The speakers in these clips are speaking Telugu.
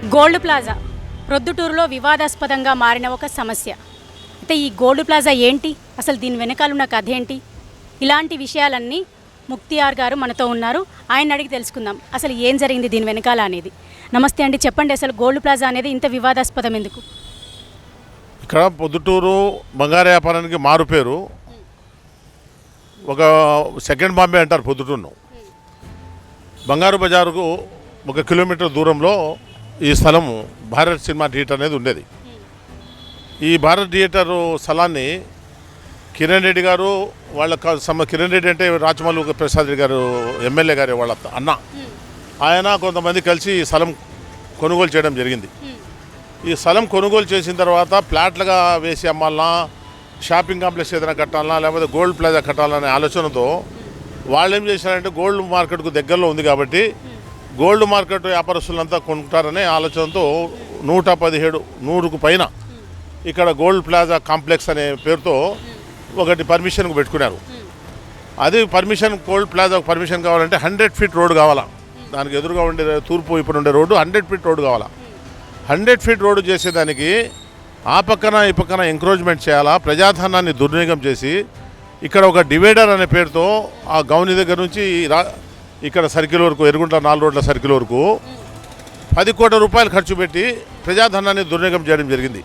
గోల్డ్ ప్లాజా ప్రొద్దుటూరులో వివాదాస్పదంగా మారిన ఒక సమస్య. అయితే ఈ గోల్డ్ ప్లాజా ఏంటి, అసలు దీని వెనకాల ఉన్న కథ ఏంటి, ఇలాంటి విషయాలన్నీ ముక్తియార్ గారు మనతో ఉన్నారు. ఆయన అడిగి తెలుసుకుందాం అసలు ఏం జరిగింది దీని వెనకాల అనేది. నమస్తే అండి, చెప్పండి అసలు గోల్డ్ ప్లాజా అనేది ఇంత వివాదాస్పదం ఎందుకు? ఇక్కడ పొద్దుటూరు బంగారు వ్యాపారానికి మారు పేరు. ఒక సెకండ్ బాంబే అంటారు పొద్దుటూరును. బంగారు బజారుకు 1 కిలోమీటర్ దూరంలో ఈ స్థలం భారత్ సినిమా థియేటర్ అనేది ఉండేది. ఈ భారత్ థియేటర్ స్థలాన్ని కిరణ్ రెడ్డి గారు వాళ్ళ కిరణ్ రెడ్డి అంటే రాచమల్లు ప్రసాద్ రెడ్డి గారు ఎమ్మెల్యే గారు వాళ్ళ అన్న, ఆయన కొంతమంది కలిసి ఈ స్థలం కొనుగోలు చేయడం జరిగింది. ఈ స్థలం కొనుగోలు చేసిన తర్వాత ప్లాట్లుగా వేసి అమ్మాలన్నా, షాపింగ్ కాంప్లెక్స్ ఏదైనా కట్టాలన్నా, లేకపోతే గోల్డ్ ప్లాజా కట్టాలనే ఆలోచనతో వాళ్ళు ఏం చేశారంటే గోల్డ్ మార్కెట్కు దగ్గరలో ఉంది కాబట్టి గోల్డ్ మార్కెట్ వ్యాపారస్తులంతా కొనుక్కుంటారనే ఆలోచనతో 117 పైన ఇక్కడ గోల్డ్ ప్లాజా కాంప్లెక్స్ అనే పేరుతో ఒకటి పర్మిషన్కు పెట్టుకున్నారు. అది పర్మిషన్, గోల్డ్ ప్లాజా పర్మిషన్ కావాలంటే 100 ఫీట్ రోడ్డు కావాలా. దానికి ఎదురుగా ఉండే తూర్పు ఇప్పుడు ఉండే రోడ్డు 100 ఫీట్ రోడ్డు కావాలా. 100 ఫీట్ రోడ్డు చేసేదానికి ఆ పక్కన ఈ పక్కన ఎంక్రోచ్మెంట్ చేయాలా, ప్రజాధనాన్ని దుర్వినియోగం చేసి ఇక్కడ ఒక డివైడర్ అనే పేరుతో ఆ గౌని దగ్గర నుంచి ఇక్కడ సర్కిల్ వరకు, ఎరుగుంట 4 రోడ్ల సర్కిల్ వరకు 10 కోట్ల రూపాయలు ఖర్చు పెట్టి ప్రజాధనాన్ని దుర్వినియోగం చేయడం జరిగింది.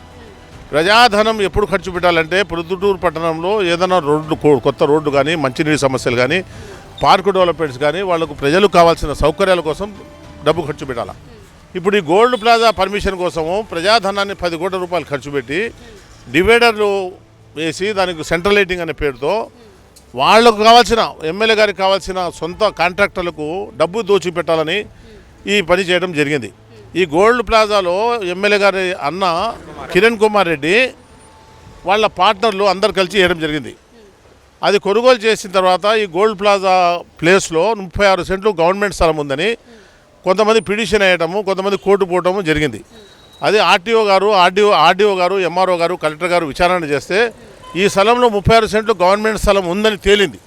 ప్రజాధనం ఎప్పుడు ఖర్చు పెట్టాలంటే ప్రొద్దుటూరు పట్టణంలో ఏదైనా రోడ్డు, కొత్త రోడ్డు కానీ, మంచినీటి సమస్యలు కానీ, పార్కు డెవలప్మెంట్స్ కానీ, వాళ్ళకు ప్రజలకు కావాల్సిన సౌకర్యాల కోసం డబ్బు ఖర్చు పెట్టాలి. ఇప్పుడు ఈ గోల్డ్ ప్లాజా పర్మిషన్ కోసము ప్రజాధనాన్ని 10 కోట్ల రూపాయలు ఖర్చు పెట్టి డివైడర్లు వేసి దానికి సెంట్రల్ లైటింగ్ అనే పేరుతో వాళ్లకు కావాల్సిన, ఎమ్మెల్యే గారికి కావాల్సిన సొంత కాంట్రాక్టర్లకు డబ్బు దోచిపెట్టాలని ఈ పని చేయడం జరిగింది. ఈ గోల్డ్ ప్లాజాలో ఎమ్మెల్యే గారి అన్న కిరణ్ కుమార్ రెడ్డి వాళ్ళ పార్ట్నర్లు అందరు కలిసి చేయడం జరిగింది. అది కొనుగోలు చేసిన తర్వాత ఈ గోల్డ్ ప్లాజా ప్లేస్లో 36 సెంట్లు గవర్నమెంట్ స్థలం ఉందని కొంతమంది పిటిషన్ వేయటము, కొంతమంది కోర్టు పోవటము జరిగింది. అది ఆర్డీఓ గారు, ఎంఆర్ఓ గారు, కలెక్టర్ గారు విచారణ చేస్తే ఈ స్థలంలో 36 సెంట్లు గవర్నమెంట్ స్థలం ఉందని తేలింది.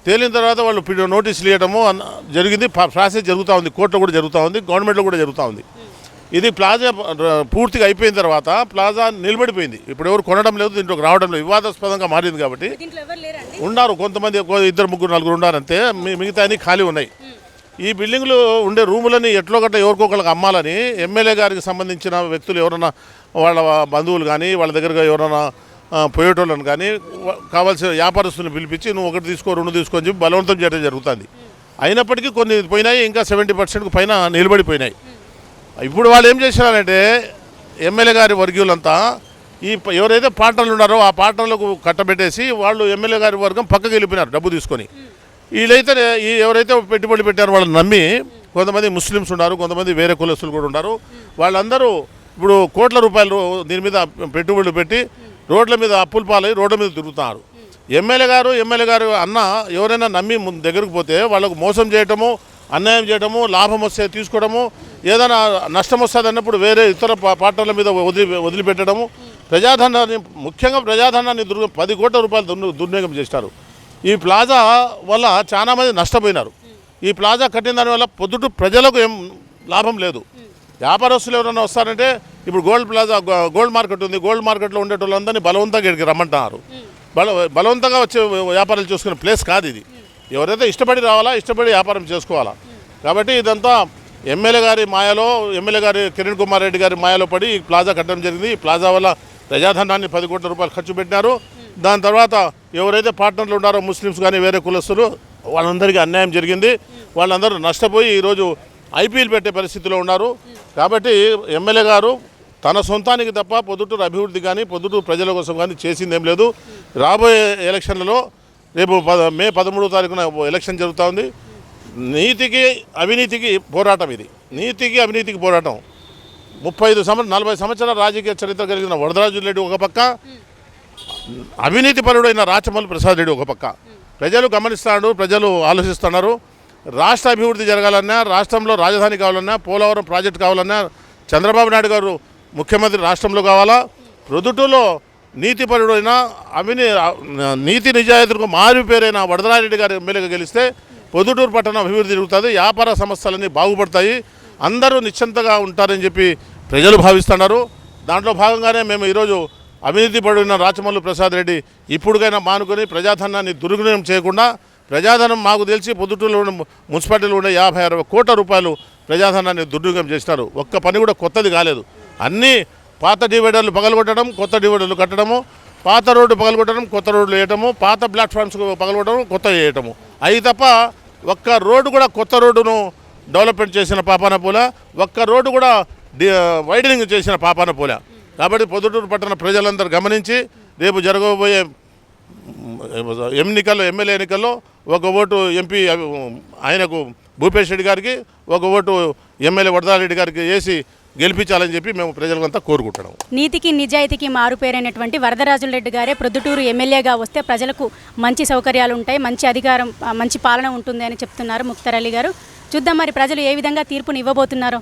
తేలిన తర్వాత వాళ్ళు నోటీసులు ఇవ్వడము జరిగింది. ప్రాసెస్ జరుగుతూ ఉంది, కోర్టులో కూడా జరుగుతూ ఉంది, గవర్నమెంట్లో కూడా జరుగుతూ ఉంది. ఇది ప్లాజా పూర్తిగా అయిపోయిన తర్వాత ప్లాజా నిలబడిపోయింది. ఇప్పుడు ఎవరు కొనడం లేదు, దీంట్లోకి రావడం లేదు, వివాదాస్పదంగా మారింది. కాబట్టి ఉన్నారు కొంతమంది, 2, 3, 4 ఉన్నారంతే, మిగతా అన్ని ఖాళీ ఉన్నాయి. ఈ బిల్డింగ్లు ఉండే రూములని ఎట్లో గట్ట ఎవరికొకరికి అమ్మాలని ఎమ్మెల్యే గారికి సంబంధించిన వ్యక్తులు ఎవరైనా, వాళ్ళ బంధువులు కానీ, వాళ్ళ దగ్గరగా ఎవరైనా పోయేటోళ్ళని కానీ కావాల్సిన వ్యాపారస్తులను పిలిపించి నువ్వు 1 తీసుకో, 2 తీసుకో అని చెప్పి బలవంతం చేయడం జరుగుతుంది. అయినప్పటికీ కొన్ని పోయినాయి, ఇంకా 70% పైన నిలబడిపోయినాయి. ఇప్పుడు వాళ్ళు ఏం చేశారంటే ఎమ్మెల్యే గారి వర్గీయులంతా ఈ ఎవరైతే పార్ట్నర్లు ఉన్నారో ఆ పార్ట్నర్లకు కట్టబెట్టేసి వాళ్ళు ఎమ్మెల్యే గారి వర్గం పక్కకి వెళ్ళిపోయినారు డబ్బు తీసుకొని. వీళ్ళైతే ఎవరైతే పెట్టుబడి పెట్టారో వాళ్ళని నమ్మి కొంతమంది ముస్లిమ్స్ ఉన్నారు, కొంతమంది వేరే కులస్తులు కూడా ఉన్నారు. వాళ్ళందరూ ఇప్పుడు కోట్ల రూపాయలు దీని మీద పెట్టుబడులు పెట్టి రోడ్ల మీద అప్పుల పాలై రోడ్ల మీద తిరుగుతున్నారు. ఎమ్మెల్యే గారు అన్న ఎవరైనా నమ్మి దగ్గరకు పోతే వాళ్ళకు మోసం చేయటము, అన్యాయం చేయటము, లాభం వస్తే తీసుకోవడము, ఏదైనా నష్టం వస్తుంది అన్నప్పుడు వేరే ఇతర పార్ట్నర్ల మీద వదిలిపెట్టడము, ప్రజాధనాన్ని, ముఖ్యంగా ప్రజాధనాన్ని 10 కోట్ల రూపాయలు దుర్వినియోగం చేస్తారు. ఈ ప్లాజా వల్ల చాలామంది నష్టపోయినారు. ఈ ప్లాజా కట్టిన దానివల్ల పొద్దుటూరు ప్రజలకు ఏం లాభం లేదు. వ్యాపారస్తులు ఎవరైనా వస్తారంటే ఇప్పుడు గోల్డ్ మార్కెట్ ఉంది, గోల్డ్ మార్కెట్లో ఉండేటోళ్ళందరినీ బలవంతంగా ఇక్కడికి రమ్మంటున్నారు. బలవంతంగా వచ్చే వ్యాపారాలు చేసుకునే ప్లేస్ కాదు ఇది. ఎవరైతే ఇష్టపడి రావాలా, ఇష్టపడి వ్యాపారం చేసుకోవాలా. కాబట్టి ఇదంతా ఎమ్మెల్యే గారి మాయలో, ఎమ్మెల్యే గారి కిరణ్ కుమార్ రెడ్డి గారి మాయలో పడి ఈ ప్లాజా కట్టడం జరిగింది. ఈ ప్లాజా వల్ల ప్రజాధనాన్ని 10 కోట్ల రూపాయలు ఖర్చు పెట్టినారు. దాని తర్వాత ఎవరైతే పార్ట్నర్లు ఉన్నారో ముస్లిమ్స్ కానీ వేరే కులస్తులు వాళ్ళందరికీ అన్యాయం జరిగింది. వాళ్ళందరూ నష్టపోయి ఈరోజు ఐపీఎల్ పెట్టే పరిస్థితిలో ఉన్నారు. కాబట్టి ఎమ్మెల్యే గారు తన సొంతానికి తప్ప పొద్దుటూరు అభివృద్ధి కానీ, పొద్దుటూరు ప్రజల కోసం కానీ చేసింది ఏం లేదు. రాబోయే ఎలక్షన్లలో రేపు మే 13వ తారీఖున ఎలక్షన్ జరుగుతూ ఉంది. నీతికి అవినీతికి పోరాటం ఇది. నీతికి అవినీతికి పోరాటం. 40 సంవత్సరాల రాజకీయ చరిత్ర కలిగిన వరదరాజు రెడ్డి ఒక పక్క, అవినీతి పరుడైన రాచమల్లు ప్రసాద్ రెడ్డి ఒక పక్క. ప్రజలు గమనిస్తున్నాడు, ప్రజలు ఆలోచిస్తున్నారు. రాష్ట్ర అభివృద్ధి జరగాలన్నా, రాష్ట్రంలో రాజధాని కావాలన్నా, పోలవరం ప్రాజెక్టు కావాలన్నా చంద్రబాబు నాయుడు గారు ముఖ్యమంత్రి రాష్ట్రంలో కావాలా. ప్రొద్దుటూరులో నీతిపరుడైన నీతి నిజాయితీలకు మారిపేరైన వరదరాజరెడ్డి గారు ఎమ్మెల్యేగా గెలిస్తే పొద్దుటూరు పట్టణం అభివృద్ధి జరుగుతుంది, వ్యాపార సంస్థలన్నీ బాగుపడతాయి. అందరూ నిశ్చింతగా ఉంటారని చెప్పి ప్రజలు భావిస్తున్నారు. దాంట్లో భాగంగానే మేము ఈరోజు అవినీతి పడిన రాచమల్లు ప్రసాద్ రెడ్డి ఇప్పుడుకైనా మానుకొని ప్రజాధనాన్ని దుర్వినియోగం చేయకుండా, ప్రజాధనం మాకు తెలిసి పొద్దుటూరులో ఉన్న మున్సిపాలిటీలో ఉండే 50-60 కోట్ల రూపాయలు ప్రజాధనాన్ని దుర్వినియోగం చేసినారు. ఒక్క పని కూడా కొత్తది కాలేదు. అన్నీ పాత డివైడర్లు పగలగొట్టడం, కొత్త డివైడర్లు కట్టడము, పాత రోడ్డు పగలగొట్టడం, కొత్త రోడ్లు వేయటము, పాత ప్లాట్ఫామ్స్ పగలగొట్టడం, కొత్త వేయటము. అవి తప్ప ఒక్క రోడ్డు కూడా కొత్త రోడ్డును డెవలప్మెంట్ చేసిన పాపాన పూల, ఒక్క రోడ్డు కూడా వైడనింగ్ చేసిన పాపాన పూల. కాబట్టి పొద్దుటూరు పట్టణ ప్రజలందరూ గమనించి రేపు జరగబోయే ఎమ్మెల్యే ఎన్నికల్లో ఒక ఓటు ఎంపీ ఆయనకు భూపేష్ రెడ్డి గారికి, ఒక ఓటు ఎమ్మెల్యే వరదారెడ్డి గారికి వేసి గెలిపించాలని చెప్పి మేము ప్రజలంతా కోరుకుంటున్నాం. నీతికి నిజాయితీకి మారుపేరైనటువంటి వరదరాజుల రెడ్డి గారే ప్రొద్దుటూరు ఎమ్మెల్యేగా వస్తే ప్రజలకు మంచి సౌకర్యాలు ఉంటాయి, మంచి అధికారం, మంచి పాలన ఉంటుంది అని చెప్తున్నారు ముక్తార్ అలీ గారు. చూద్దాం మరి ప్రజలు ఏ విధంగా తీర్పుని ఇవ్వబోతున్నారో.